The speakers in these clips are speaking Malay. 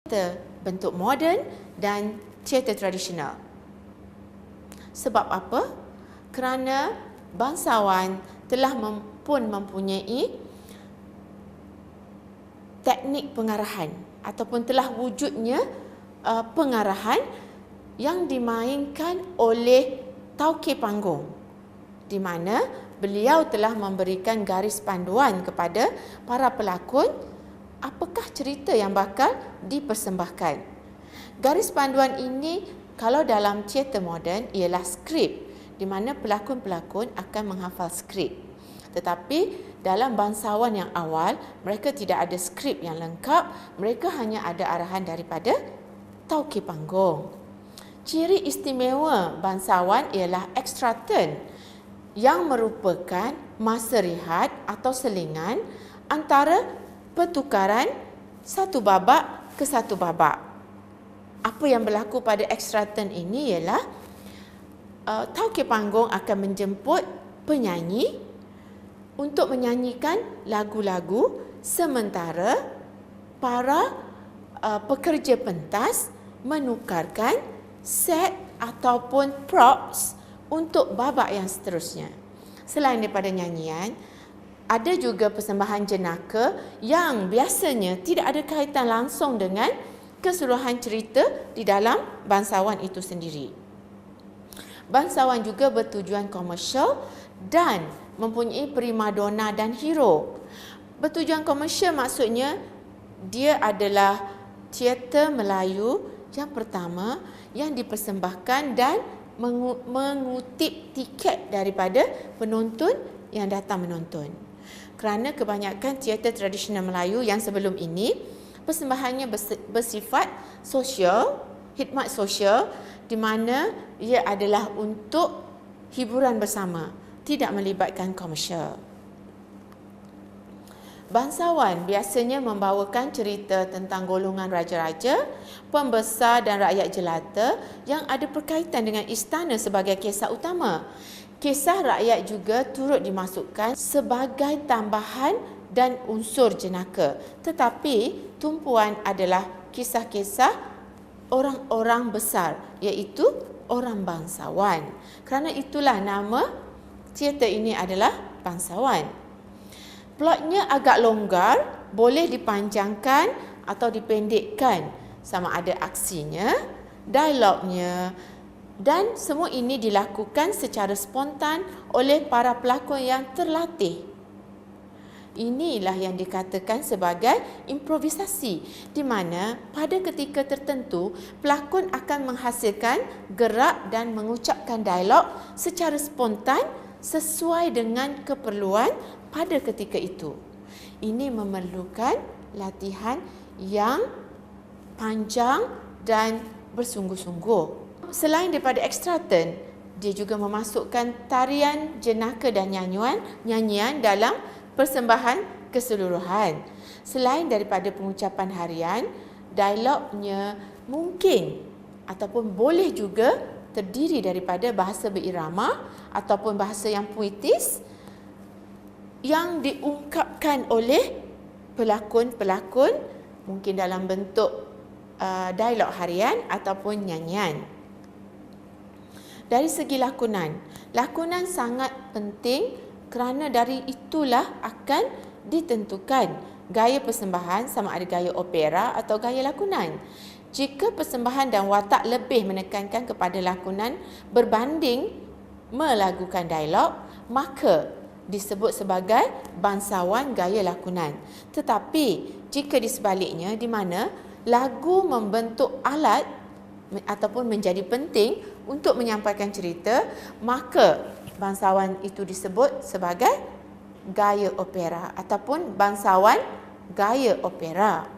teater bentuk moden dan teater tradisional. Sebab apa? Kerana bangsawan telah pun mempunyai teknik pengarahan ataupun telah wujudnya pengarahan yang dimainkan oleh taukir panggung, di mana beliau telah memberikan garis panduan kepada para pelakon apakah cerita yang bakal dipersembahkan. Garis panduan ini kalau dalam teater moden ialah skrip, di mana pelakon-pelakon akan menghafal skrip. Tetapi dalam bangsawan yang awal, mereka tidak ada skrip yang lengkap, mereka hanya ada arahan daripada taukir panggung. Ciri istimewa bangsawan ialah extra turn yang merupakan masa rehat atau selingan antara pertukaran satu babak ke satu babak. Apa yang berlaku pada extra turn ini ialah taukir panggung akan menjemput penyanyi untuk menyanyikan lagu-lagu sementara para pekerja pentas menukarkan set ataupun props untuk babak yang seterusnya. Selain daripada nyanyian, ada juga persembahan jenaka yang biasanya tidak ada kaitan langsung dengan keseluruhan cerita di dalam bangsawan itu sendiri. Bangsawan juga bertujuan komersial dan mempunyai primadona dan hero. Bertujuan komersial maksudnya dia adalah teater Melayu yang pertama yang dipersembahkan dan mengutip tiket daripada penonton yang datang menonton. Kerana kebanyakan teater tradisional Melayu yang sebelum ini persembahannya bersifat sosial, khidmat sosial, di mana ia adalah untuk hiburan bersama, tidak melibatkan komersial. Bangsawan biasanya membawakan cerita tentang golongan raja-raja, pembesar dan rakyat jelata yang ada berkaitan dengan istana sebagai kisah utama. Kisah rakyat juga turut dimasukkan sebagai tambahan dan unsur jenaka. Tetapi tumpuan adalah kisah-kisah orang-orang besar, iaitu orang bangsawan. Kerana itulah nama teater ini adalah bangsawan. Plotnya agak longgar, boleh dipanjangkan atau dipendekkan sama ada aksinya, dialognya, dan semua ini dilakukan secara spontan oleh para pelakon yang terlatih. Inilah yang dikatakan sebagai improvisasi, di mana pada ketika tertentu pelakon akan menghasilkan gerak dan mengucapkan dialog secara spontan sesuai dengan keperluan pada ketika itu. Ini memerlukan latihan yang panjang dan bersungguh-sungguh. Selain daripada extra turn, dia juga memasukkan tarian jenaka dan nyanyian dalam persembahan keseluruhan. Selain daripada pengucapan harian, dialognya mungkin ataupun boleh juga terdiri daripada bahasa berirama ataupun bahasa yang puitis yang diungkapkan oleh pelakon-pelakon mungkin dalam bentuk dialog harian ataupun nyanyian. Dari segi lakonan, lakonan sangat penting kerana dari itulah akan ditentukan gaya persembahan sama ada gaya opera atau gaya lakonan. Jika persembahan dan watak lebih menekankan kepada lakonan berbanding melakukan dialog, maka disebut sebagai bangsawan gaya lakonan. Tetapi jika di sebaliknya, di mana lagu membentuk alat ataupun menjadi penting untuk menyampaikan cerita, maka bangsawan itu disebut sebagai gaya opera ataupun bangsawan gaya opera.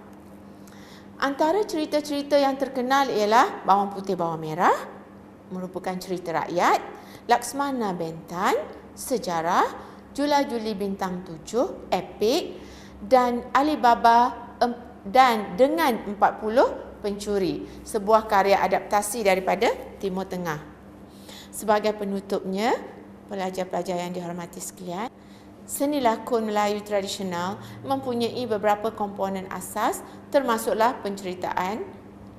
Antara cerita-cerita yang terkenal ialah Bawang Putih Bawang Merah, merupakan cerita rakyat, Laksmana Bentan, sejarah, Jula Juli Bintang 7, epik, dan Alibaba dan dengan 40 pencuri, sebuah karya adaptasi daripada Timur Tengah. Sebagai penutupnya, pelajar-pelajar yang dihormati sekalian, seni lakon Melayu tradisional mempunyai beberapa komponen asas termasuklah penceritaan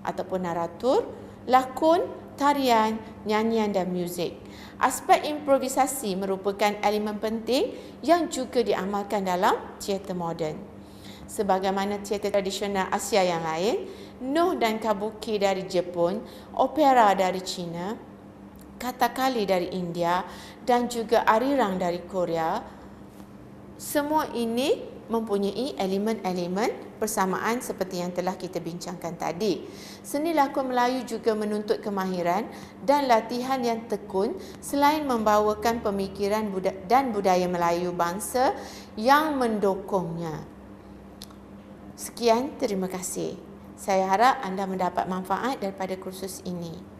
ataupun naratur, lakon, tarian, nyanyian dan muzik. Aspek improvisasi merupakan elemen penting yang juga diamalkan dalam teater moden. Sebagaimana teater tradisional Asia yang lain, Noh dan Kabuki dari Jepun, opera dari China, katakali dari India dan juga arirang dari Korea, semua ini mempunyai elemen-elemen persamaan seperti yang telah kita bincangkan tadi. Seni lakon Melayu juga menuntut kemahiran dan latihan yang tekun selain membawakan pemikiran dan budaya Melayu bangsa yang mendukungnya. Sekian, terima kasih. Saya harap anda mendapat manfaat daripada kursus ini.